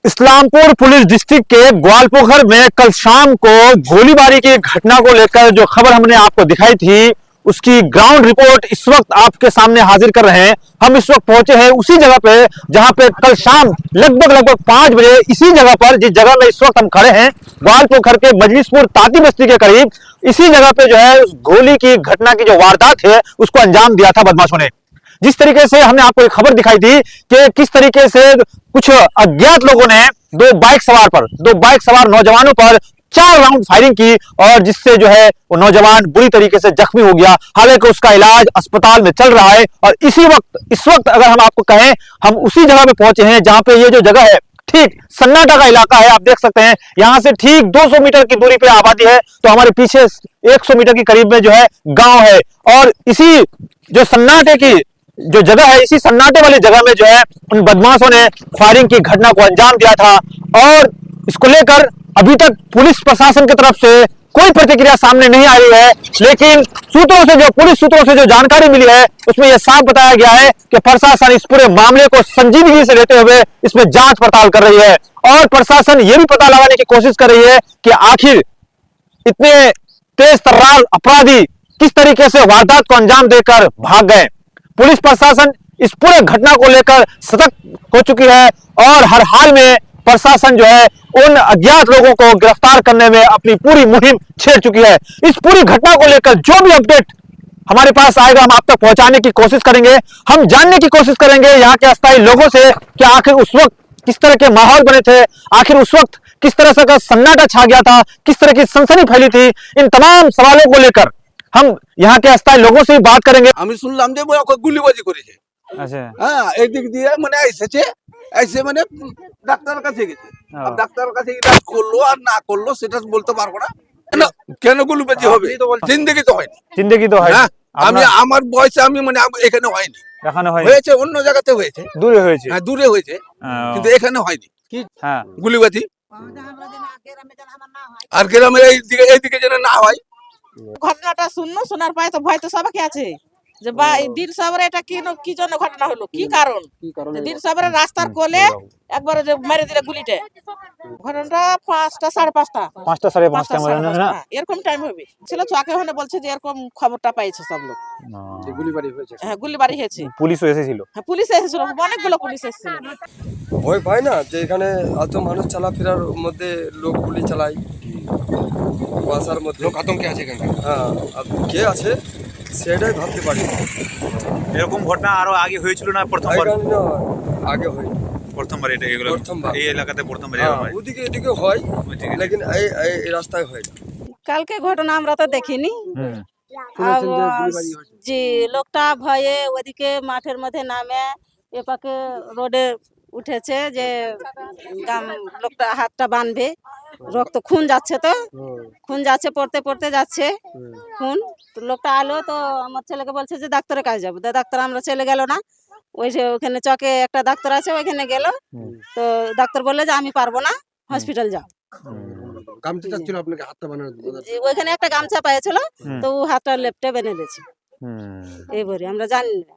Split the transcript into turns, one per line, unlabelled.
Islampur police district के ग्वालपोखर में कल शाम को गोलीबारी की घटना को लेकर जो खबर हमने आपको दिखाई थी, उसकी ग्राउंड रिपोर्ट इस वक्त आपके सामने हाजिर कर रहे हैं। हम इस वक्त पहुंचे हैं उसी जगह पे जहां पे कल शाम लगभग 5 बजे इसी जगह पर, जिस जगह में इस वक्त हम खड़े हैं, ग्वालपोखर के मजलिसपुर ताती बस्ती के करीब, इसी जगह पे जो है उस गोली की घटना की जो वारदात है उसको अंजाम दिया था बदमाशों ने। जिस तरीके से हमने आपको एक खबर दिखाई थी कि किस तरीके से कुछ अज्ञात लोगों ने दो बाइक सवार नौजवानों पर 4 राउंड फायरिंग की और जिससे जो है वो नौजवान बुरी तरीके से जख्मी हो गया। हालांकि उसका इलाज अस्पताल में चल रहा है और इस वक्त अगर हम आपको कहें, हम उसी जगह पे पहुंचे हैं जहां पे ये जो जगह है ठीक सन्नाटा का इलाका है। आप देख सकते हैं यहां से ठीक 200 मीटर की दूरी पे आबादी है, तो हमारे पीछे 100 मीटर के करीब में जो है गांव है और इसी जो सन्नाटे की जो जगह है, इसी सन्नाटे वाली जगह में जो है उन बदमाशों ने फायरिंग की घटना को अंजाम दिया था और इसको लेकर अभी तक पुलिस प्रशासन की तरफ से कोई प्रतिक्रिया सामने नहीं आई है। लेकिन पुलिस सूत्रों से जो जानकारी मिली है उसमें यह साफ बताया गया है कि प्रशासन इस पूरे मामले को संजीदगी से लेते हुए इसमें जांच पड़ताल कर रही है और प्रशासन यह भी पता लगाने की कोशिश कर रही है कि आखिर इतने तेज तर्रार अपराधी किस तरीके से वारदात को अंजाम देकर भाग गए। पुलिस प्रशासन इस पूरे घटना को लेकर सतर्क हो चुकी है और हर हाल में प्रशासन जो है उन अज्ञात लोगों को गिरफ्तार करने में अपनी पूरी मुहिम छेड़ चुकी है। इस पूरी घटना को लेकर जो भी अपडेट हमारे पास आएगा हम आप तक पहुंचाने की कोशिश करेंगे। हम जानने की कोशिश करेंगे यहाँ के अस्थायी लोगों से कि आखिर उस वक्त किस तरह के माहौल बने थे, आखिर उस वक्त किस तरह से सन्नाटा छा गया था, किस तरह की सनसनी फैली थी। इन तमाम सवालों को लेकर हम यहाँ के अस्थायी लोगों से भी बात करेंगे।
আমি শুনলাম যে ওকে গুলিবাজি করেছে।
अच्छा,
হ্যাঁ, এই দিক দিয়ে মানে এসেছে, এসে মানে ডাক্তারের কাছে গেছে। আর ডাক্তারের কাছে ইলাজ করলো আর না করলো সেটা বলতে পারবো না। কেন কেন গুলিবাজি হবে? জিন্দেগি তো হয়নি।
जिंदगी तो है
হ্যাঁ, আমি আমার বয়সে আমি মানে এখানে হয়নি।
এখানে হয়
হয়েছে অন্য জায়গাতে হয়েছে।
দূরে হয়েছে।
হ্যাঁ, দূরে হয়েছে কিন্তু এখানে হয়নি। কি
হ্যাঁ,
গুলিবাজি আর গ্রামের এইদিকে যেন না হয়।
ঘটনাটা শোনার পরে তো ভয় তো সবাইকে আছে যে দিন সাবরে এটা কি জন্য ঘটনা হলো, কি কারণ দিন সাবরে রাস্তার কোলে একবার যে মেরে দিলে গুলিতে। ঘটনাটা 5টা 5:30
5টা 5:30 মানে না
এরকম টাইম হবে ছিল। চোখে হনে বলছে যে এরকম খবরটা পাইছে সব লোক
যে গুলিবাড়ি হয়েছে।
হ্যাঁ, গুলিবাড়ি হয়েছে।
পুলিশও এসেছিল।
হ্যাঁ, পুলিশ এসেছিল, অনেকগুলো পুলিশ এসেছিল।
ভয় পায় না যে এখানে এত মানুষ চলাফেরার মধ্যে লোক গুলি চালায়, কুয়াশার মধ্যে
লোক আতঙ্কে আছে এখানে।
হ্যাঁ, আর কে আছে সেটাই ভাবতে পারি।
এরকম ঘটনা আরো আগে হয়েছিল না? প্রথমবার
এখানে আগে হয়,
প্রথমবার এটা এগুলো
প্রথমবার।
এই এলাকাতে প্রথমবার
হ্যাঁ,
এরকম হয়।
ওদিকে এদিকে হয়
ওইদিকে।
লেকিন এই রাস্তায় হয় না।
কালকে ঘটনা আমরা তো দেখিনি।
শুনেছেন যে গুলিবাড়ি হয়েছে।
যে লোকটা ভয়ে ওদিকে মাঠের মধ্যে নামে এপাকে রোডে উঠেছে যে লোকটা হাতটা বাঁধবে, রক্ত খুন যাচ্ছে, তো খুন যাচ্ছে, পড়তে পড়তে যাচ্ছে খুন। তো লোকটা আলো, তো আমার ছেলেকে বলছে যে ডাক্তারের কাছে যাবো। ডাক্তার আমরা চলে গেল না, ওই যে ওখানে চকে একটা ডাক্তার আছে ওইখানে গেল, তো ডাক্তার বললে যে আমি পারবো না, হসপিটাল যাও।
গামছা চাচ্ছিল আপনাকে হাতটা বানানো।
ওইখানে একটা গামছা পাইছিল, তো ও হাতটা লেপটে বেঁধে দিয়েছে। এইবারে আমরা জানি না।